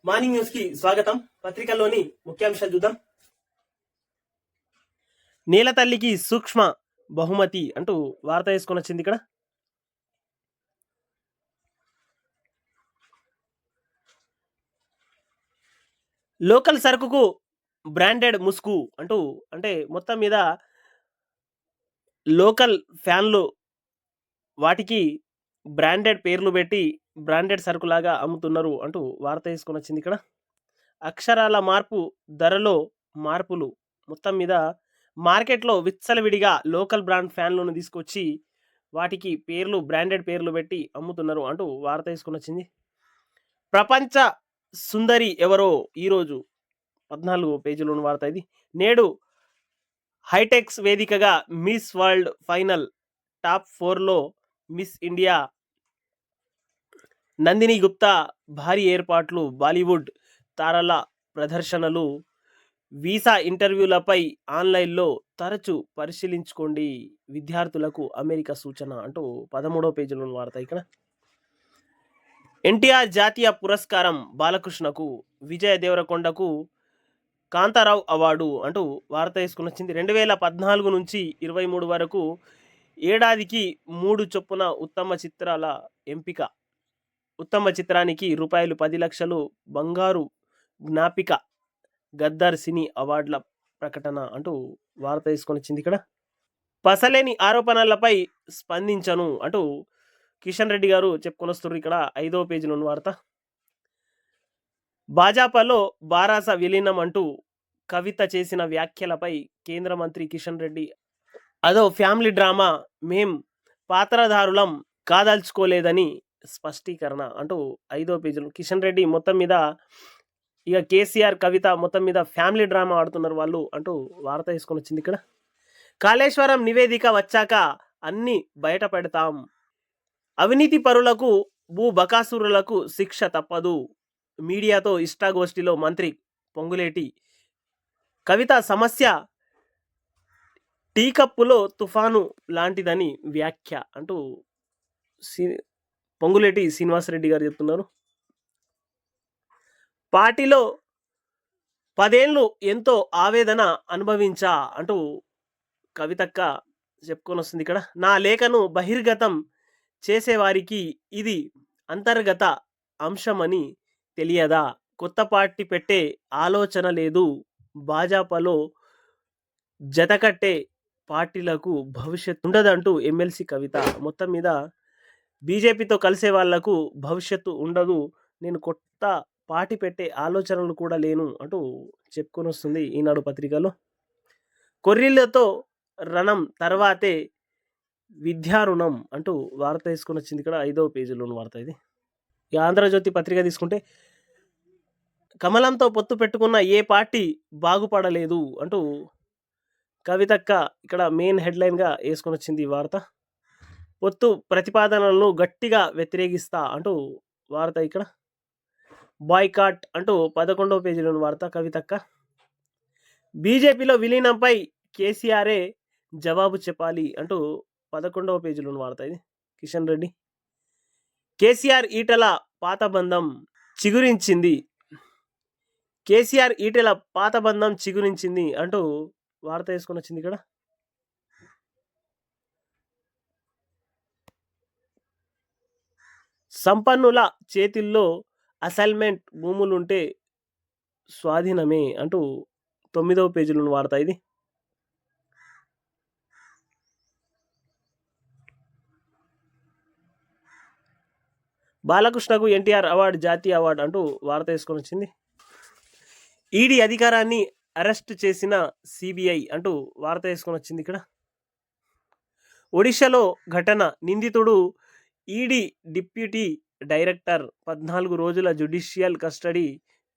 Morning news కి స్వాగతం. పత్రికల్లోని ముఖ్యాంశాలు చూద్దాం. నేలతల్లికి సూక్ష్మ బహుమతి అంటూ వార్త వేసుకొని వచ్చింది ఇక్కడ. లోకల్ సరుకుకు బ్రాండెడ్ ముసుగు అంటూ, అంటే మొత్తం మీద లోకల్ ఫ్యాన్లు వాటికి బ్రాండెడ్ పేర్లు పెట్టి బ్రాండెడ్ సరుకులాగా అమ్ముతున్నారు అంటూ వార్త వేసుకొని వచ్చింది ఇక్కడ. అక్షరాల మార్పు, ధరలో మార్పులు, మొత్తం మీద మార్కెట్లో విచ్చలవిడిగా లోకల్ బ్రాండ్ ఫ్యాన్లను తీసుకొచ్చి వాటికి పేర్లు బ్రాండెడ్ పేర్లు పెట్టి అమ్ముతున్నారు అంటూ వార్త వేసుకొని వచ్చింది. ప్రపంచ సుందరి ఎవరో ఈరోజు 14 పేజీలోని వార్త ఇది. నేడు హైటెక్స్ వేదికగా మిస్ వరల్డ్ ఫైనల్, టాప్ 4లో మిస్ ఇండియా నందిని గుప్తా, భారీ ఏర్పాట్లు, బాలీవుడ్ తారల ప్రదర్శనలు, వీసా ఇంటర్వ్యూలపై ఆన్లైన్లో తరచూ పరిశీలించుకోండి, విద్యార్థులకు అమెరికా సూచన అంటూ 13వ పేజీలోని వార్త ఇక్కడ. ఎన్టీఆర్ జాతీయ పురస్కారం బాలకృష్ణకు, విజయ దేవరకొండకు కాంతారావు అవార్డు అంటూ వార్త వేసుకుని వచ్చింది. 2014 నుంచి 23 వరకు ఏడాదికి 3 చొప్పున ఉత్తమ చిత్రాల ఎంపిక. ఉత్తమ చిత్రానికి రూపాయలు 10 లక్షలు, బంగారు జ్ఞాపిక, గద్దర్ సినీ అవార్డుల ప్రకటన అంటూ వార్త వేసుకొని వచ్చింది ఇక్కడ. పసలేని ఆరోపణలపై స్పందించను అంటూ కిషన్ రెడ్డి గారు చెప్పుకొని వస్తున్నారు ఇక్కడ. 5వ పేజీలోని వార్త. భాజపాలో బారాస విలీనం అంటూ కవిత చేసిన వ్యాఖ్యలపై కేంద్ర మంత్రి కిషన్ రెడ్డి, అదో ఫ్యామిలీ డ్రామా, మేం పాత్రధారులం కాదల్చుకోలేదని స్పష్టీకరణ అంటూ 5వ పేజీలో కిషన్ రెడ్డి మొత్తం మీద ఇక కేసీఆర్ కవిత మొత్తం మీద ఫ్యామిలీ డ్రామా ఆడుతున్నారు వాళ్ళు అంటూ వార్త వేసుకొని వచ్చింది ఇక్కడ. కాళేశ్వరం నివేదిక వచ్చాక అన్ని బయట పెడతాం, అవినీతి పరులకు భూ బకాసురులకు శిక్ష తప్పదు, మీడియాతో ఇష్టాగోష్ఠిలో మంత్రి పొంగులేటి, కవిత సమస్య టీకప్పులో తుఫాను లాంటిదని వ్యాఖ్య అంటూ పొంగులేటి శ్రీనివాసరెడ్డి గారు చెప్తున్నారు. పార్టీలో 10 ఏళ్ళు ఎంతో ఆవేదన అనుభవించా అంటూ కవితక్క చెప్పుకొని వస్తుంది ఇక్కడ. నా లేఖను బహిర్గతం చేసేవారికి ఇది అంతర్గత అంశమని తెలియదా, కొత్త పార్టీ పెట్టే ఆలోచన లేదు, భాజపాలో జతకట్టే పార్టీలకు భవిష్యత్తు ఉండదంటూ ఎమ్మెల్సీ కవిత. మొత్తం మీద బీజేపీతో కలిసే వాళ్లకు భవిష్యత్తు ఉండదు, నేను కొత్త పార్టీ పెట్టే ఆలోచనలు కూడా లేను అంటూ చెప్పుకొని వస్తుంది ఈనాడు పత్రికలో. కొర్రీలతో రణం తర్వాతే విద్యారుణం అంటూ వార్త వేసుకొని వచ్చింది ఇక్కడ. 5వ పేజీలోని వార్త ఇది. ఈ ఆంధ్రజ్యోతి పత్రిక తీసుకుంటే కమలంతో పొత్తు పెట్టుకున్న ఏ పార్టీ బాగుపడలేదు అంటూ కవితక్క ఇక్కడ మెయిన్ హెడ్లైన్గా వేసుకొని వచ్చింది ఈ వార్త. పొత్తు ప్రతిపాదనలను గట్టిగా వ్యతిరేకిస్తా అంటూ వార్త ఇక్కడ. బాయ్కాట్ అంటూ 11వ పేజీలోని వార్త కవితక్క. బీజేపీలో విలీనంపై కేసీఆరే జవాబు చెప్పాలి అంటూ 11వ పేజీలోని వార్త ఇది. కిషన్ రెడ్డి. కేసీఆర్ ఈటెల పాత బంధం చిగురించింది, కేసీఆర్ ఈటెల పాత బంధం చిగురించింది అంటూ వార్త వేసుకొని వచ్చింది ఇక్కడ. సంపన్నుల చేతిల్లో అసైన్మెంట్ భూములుంటే స్వాధీనమే అంటూ 9వ పేజీలోని వార్త ఇది. బాలకృష్ణకు ఎన్టీఆర్ అవార్డు, జాతీయ అవార్డు అంటూ వార్త వేసుకొని వచ్చింది. ఈడీ అధికారాన్ని అరెస్ట్ చేసిన సిబిఐ అంటూ వార్త వేసుకొని వచ్చింది ఇక్కడ. ఒడిశాలో ఘటన, నిందితుడు ఈడీ డిప్యూటీ డైరెక్టర్ 14 రోజుల జ్యుడిషియల్ కస్టడీ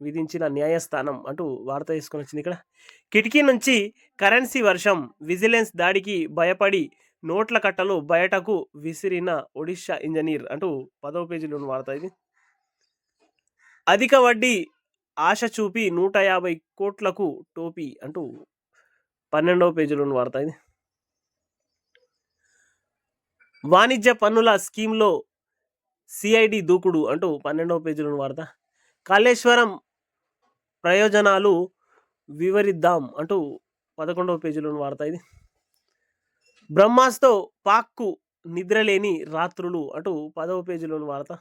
విధించిన న్యాయస్థానం అంటూ వార్త వేసుకొని వచ్చింది ఇక్కడ. కిటికీ నుంచి కరెన్సీ వర్షం, విజిలెన్స్ దాడికి భయపడి నోట్ల కట్టలు బయటకు విసిరిన ఒడిశా ఇంజనీర్ అంటూ 10వ పేజీలోని వార్త ఇది. అధిక వడ్డీ ఆశ చూపి 150 కోట్లకు టోపీ అంటూ 12వ పేజీలోని వార్త ఇది. వాణిజ్య పన్నుల స్కీమ్లో సిఐడి దూకుడు అంటూ 12వ పేజీలోని వార్త. కాళేశ్వరం ప్రయోజనాలు వివరిద్దాం అంటూ 11వ పేజీలోని వార్త ఇది. బ్రహ్మాస్తో పాక్కు నిద్రలేని రాత్రులు అంటూ 10వ పేజీలోని వార్త.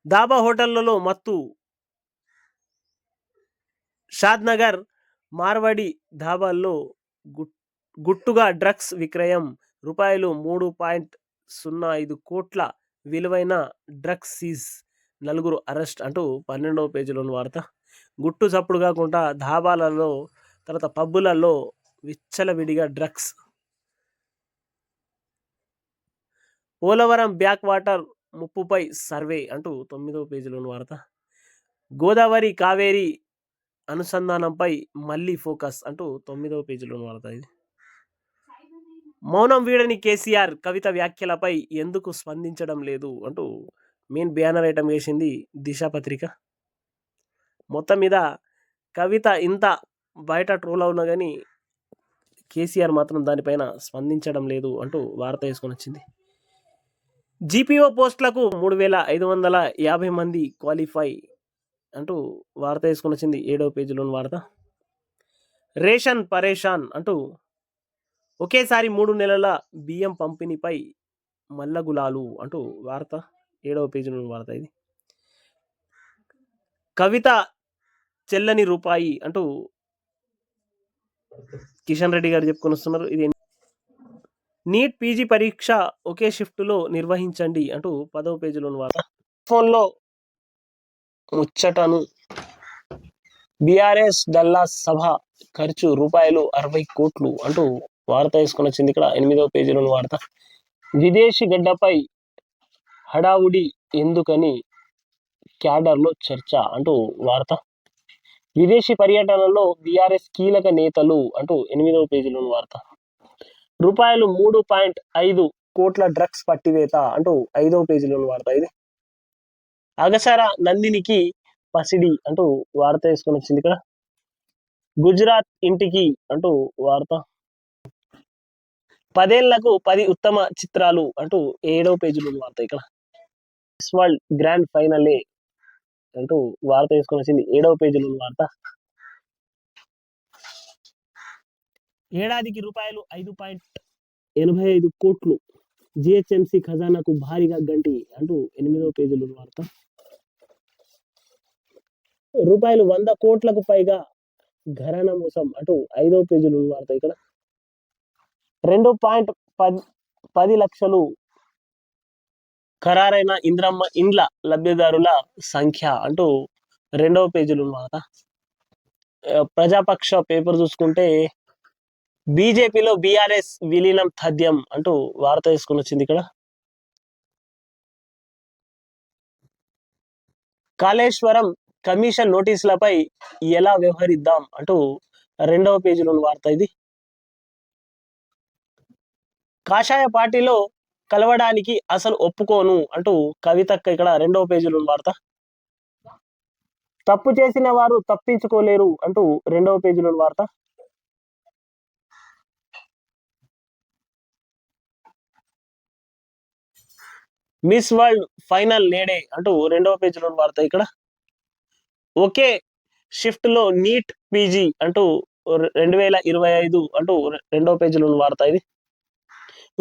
దాబా హోటళ్లలో మత్తు, షాద్నగర్ మార్వాడి ధాబాల్లో గుట్టుగా డ్రగ్స్ విక్రయం, రూపాయలు 3.05 కోట్ల విలువైన డ్రగ్స్ సీజ్, 4 అరెస్ట్ అంటూ 12వ పేజీలోని వార్త. గుట్టు చప్పుడు కాకుండా ధాబాలలో తర్వాత పబ్బులలో విచ్చలవిడిగా డ్రగ్స్. పోలవరం బ్యాక్ వాటర్ ముప్పుపై సర్వే అంటూ 9వ పేజీలోని వార్త. గోదావరి కావేరి అనుసంధానంపై మళ్ళీ ఫోకస్ అంటూ 9వ పేజీలోని వార్త ఇది. మౌనం వీడని కేసీఆర్ కవిత వ్యాఖ్యలపై ఎందుకు స్పందించడం లేదు అంటూ మెయిన్ బ్యానర్ ఐటమ్ వేసింది దిశ పత్రిక. మొత్తం మీద కవిత ఇంత బయట ట్రోల్ అవునా కానీ కేసీఆర్ మాత్రం దానిపైన స్పందించడం లేదు అంటూ వార్త వేసుకొని వచ్చింది. జీపీఓ పోస్టులకు 3,550 మంది క్వాలిఫై అంటూ వార్త వేసుకొని వచ్చింది 7వ పేజీలోని వార్త. రేషన్ పరేషాన్ అంటూ ఒకేసారి 3 నెలల బియ్యం పంపిణీపై మల్లగులాలు అంటూ వార్త 7వ పేజీలోని వార్త ఇది. కవిత చెల్లని రూపాయి అంటూ కిషన్ రెడ్డి గారు చెప్పుకొని వస్తున్నారు. ఇది నీట్ పీజీ పరీక్ష ఒకే షిఫ్ట్లో నిర్వహించండి అంటూ 10వ పేజీలోని వార్త. ఫోన్లో ముచ్చటను బీఆర్ఎస్ డల్లాస్ సభ ఖర్చు రూపాయలు 60 కోట్లు అంటూ వార్త వేసుకొని వచ్చింది ఇక్కడ 8వ పేజీలోని వార్త. విదేశీ గడ్డపై హడావుడి ఎందుకని క్యాడర్లో చర్చ అంటూ వార్త. విదేశీ పర్యటనలో బీఆర్ఎస్ కీలక నేతలు అంటూ 8వ పేజీలోని వార్త. రూపాయలు 3.5 కోట్ల డ్రగ్స్ పట్టివేత అంటూ 5వ పేజీలోని వార్త ఇది. అగసర నందినికి పసిడి అంటూ వార్త వేసుకొని వచ్చింది ఇక్కడ. గుజరాత్ ఇంటికి అంటూ వార్త. 10 ఏళ్లకు 10 ఉత్తమ చిత్రాలు అంటూ 7వ పేజీలోని వార్త ఇక్కడ. మిస్ వరల్డ్ గ్రాండ్ ఫైనలే అంటూ వార్త వేసుకొని వచ్చింది 7వ పేజీలోని వార్త. ఏడాదికి రూపాయలు 5.85 కోట్లు జిహెచ్ఎంసీ ఖజానాకు భారీగా గంటి అంటూ 8వ పేజీలోని వార్త. రూపాయలు 100 కోట్లకు పైగా ఘరానా మోసం అంటూ 5వ పేజీలోని వార్త ఇక్కడ. 2.10 లక్షలు ఖరారైన ఇంద్రమ్మ ఇండ్ల లబ్ధిదారుల సంఖ్య అంటూ 2వ పేజీలోని వార్త. ప్రజాపక్ష పేపర్ చూసుకుంటే బీజేపీలో బీఆర్ఎస్ విలీనం తథ్యం అంటూ వార్త వేసుకొని వచ్చింది ఇక్కడ. కాళేశ్వరం కమిషన్ నోటీసులపై ఎలా వ్యవహరిద్దాం అంటూ 2వ పేజీలోని వార్త ఇది. కాషాయ పార్టీలో కలవడానికి అసలు ఒప్పుకోను అంటూ కవితక్క ఇక్కడ 2వ పేజీలోని వార్త. తప్పు చేసిన వారు తప్పించుకోలేరు అంటూ 2వ పేజీలోని వార్త. మిస్ వరల్డ్ ఫైనల్ నేడే అంటూ 2వ పేజీలోని వార్త ఇక్కడ. ఒకే షిఫ్ట్ లో నీట్ పీజీ అంటూ 2025 అంటూ 2వ పేజీలోని వార్త ఇది.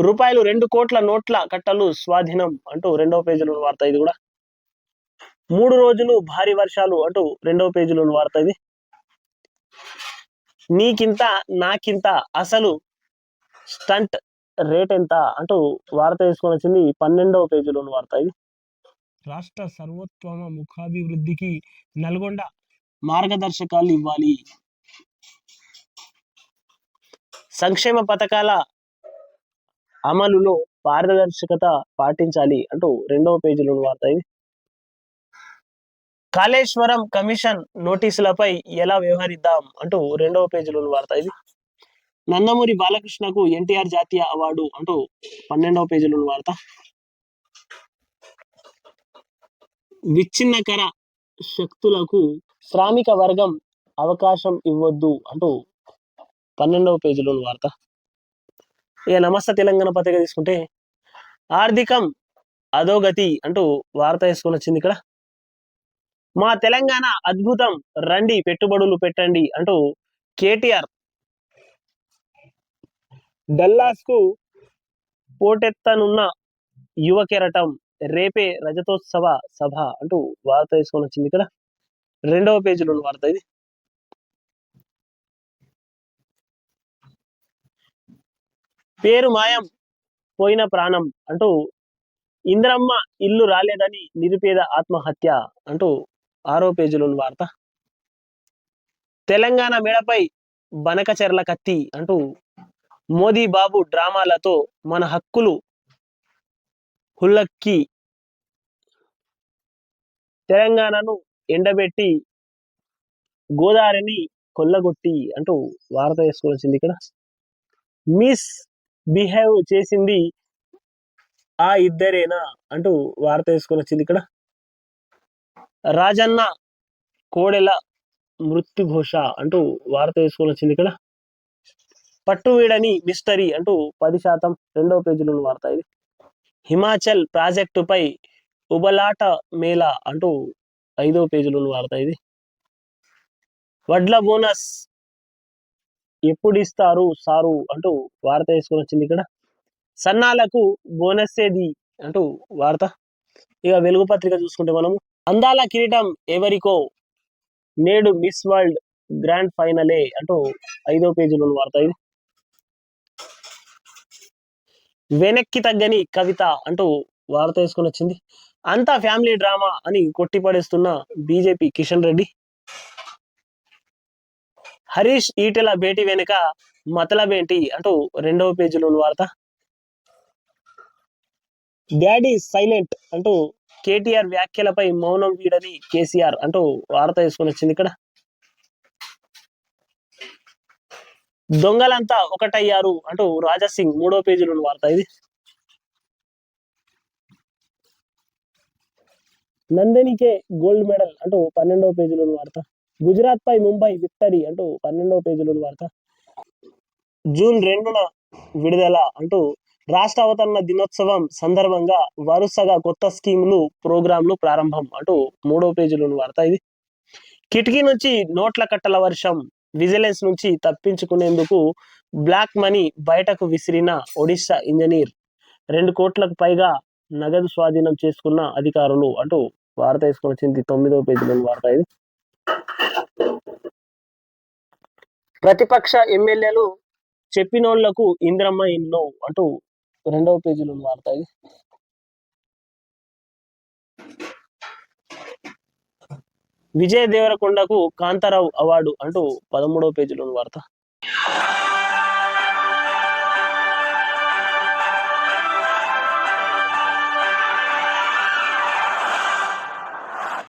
రూపాయలు 2 కోట్ల నోట్ల కట్టలు స్వాధీనం అంటూ 2వ పేజీలోని వార్త ఇది కూడా. 3 రోజులు భారీ వర్షాలు అంటూ 2వ పేజీలోని వార్త ఇది. నీకింత నాకింత అసలు స్టంట్ రేట్ ఎంత అంటూ వార్త వేసుకొని వచ్చింది 12వ పేజీలోని వార్త ఇది. రాష్ట్ర సర్వోత్తమ ముఖాభివృద్ధికి నల్గొండ మార్గదర్శకాలు ఇవ్వాలి, సంక్షేమ పథకాల అమలులో పారదర్శకత పాటించాలి అంటూ 2వ పేజీలోని వార్త ఇది. కాళేశ్వరం కమిషన్ నోటీసులపై ఎలా వ్యవహరిద్దాం అంటూ 2వ పేజీలోని వార్త ఇది. నందమూరి బాలకృష్ణకు ఎన్టీఆర్ జాతీయ అవార్డు అంటూ 12వ పేజీలోని వార్త. విచ్ఛిన్నకర శక్తులకు శ్రామిక వర్గం అవకాశం ఇవ్వద్దు అంటూ 12వ పేజీలోని వార్త. ఇక నమస్తే తెలంగాణ పత్రిక తీసుకుంటే ఆర్థికం అధోగతి అంటూ వార్త వేసుకొని వచ్చింది ఇక్కడ. మా తెలంగాణ అద్భుతం, రండి పెట్టుబడులు పెట్టండి అంటూ కేటీఆర్ డల్లాస్ కు పోటెత్తనున్న యువ కెరటం, రేపే రజతోత్సవ సభ అంటూ వార్త తీసుకొని వచ్చింది ఇక్కడ. రెండవ పేజీలో ఉన్న వార్త ఇది. పేరు మాయం, పోయిన ప్రాణం అంటూ ఇంద్రమ్మ ఇల్లు రాలేదని నిరుపేద ఆత్మహత్య అంటూ ఆరో పేజీలో ఉన్న వార్త. తెలంగాణ మేడపై బనకచెర్ల కత్తి అంటూ మోదీ బాబు డ్రామాలతో మన హక్కులు హుల్లక్కి, తెలంగాణను ఎండబెట్టి గోదావరిని కొల్లగొట్టి అంటూ వార్త వేసుకొని వచ్చింది ఇక్కడ. మిస్ బిహేవ్ చేసింది ఆ ఇద్దరేనా అంటూ వార్త వేసుకొని వచ్చింది ఇక్కడ. రాజన్న కోడెల మృత్యుఘోష అంటూ వార్త వేసుకొని వచ్చింది ఇక్కడ. పట్టు వీడని మిస్టరీ అంటూ 10%, రెండవ పేజీలో ఉన్న వార్త ఇది. హిమాచల్ ప్రాజెక్టుపై ఉబలాట మేళ అంటూ 5వ పేజీలో ఉన్న వార్త ఇది. వడ్ల బోనస్ ఎప్పుడు ఇస్తారు సారు అంటూ వార్త వేసుకొని వచ్చింది ఇక్కడ. సన్నాలకు బోనస్ ఏది అంటూ వార్త. ఇక వెలుగు పత్రిక చూసుకుంటే మనము అందాల కిరీటం ఎవరికో, నేడు మిస్ వరల్డ్ గ్రాండ్ ఫైనలే అంటూ 5వ పేజీలో ఉన్న వార్త ఇది. వెనక్కి తగ్గని కవిత అంటూ వార్త వేసుకొని వచ్చింది. అంతా ఫ్యామిలీ డ్రామా అని కొట్టిపడేస్తున్న బీజేపీ కిషన్ రెడ్డి. హరీష్ ఈటెల భేటీ వెనుక మతలబేంటి అంటూ 2వ పేజీలో ఉన్న వార్త. డాడీ సైలెంట్ అంటూ కేటీఆర్ వ్యాఖ్యలపై మౌనం వీడని కేసీఆర్ అంటూ వార్త వేసుకొని వచ్చింది ఇక్కడ. దొంగలంతా ఒకటయ్యారు అంటూ రాజాసింగ్ 3వ పేజీలో ఉన్న వార్త ఇది. నందినికే గోల్డ్ మెడల్ అంటూ 12వ పేజీలో ఉన్న వార్త. గుజరాత్ పై ముంబై విక్టరీ అంటూ 12వ పేజీలో ఉన్న వార్త. జూన్ 2న విడుదల అంటూ రాష్ట్ర అవతరణ దినోత్సవం సందర్భంగా వరుసగా కొత్త స్కీములు, ప్రోగ్రాంలు ప్రారంభం అంటూ 3వ పేజీలో ఉన్న వార్త ఇది. కిటికీ నుంచి నోట్ల కట్టల వర్షం, విజిలెన్స్ నుంచి తప్పించుకునేందుకు బ్లాక్ మనీ బయటకు విసిరిన ఒడిశా ఇంజనీర్, 2 కోట్లకు పైగా నగదు స్వాధీనం చేసుకున్న అధికారులు అంటూ వార్త వేసుకొని వచ్చింది 9వ పేజీలో వార్త ఇది. ప్రతిపక్ష ఎమ్మెల్యేలు చెప్పినోళ్లకు ఇంద్రమ్మ ఇల్లు అంటూ 2వ పేజీలో వార్త ఇది. విజయ్ దేవరకొండకు కాంతారావు అవార్డు అంటూ 13వ పేజీలో వార్త.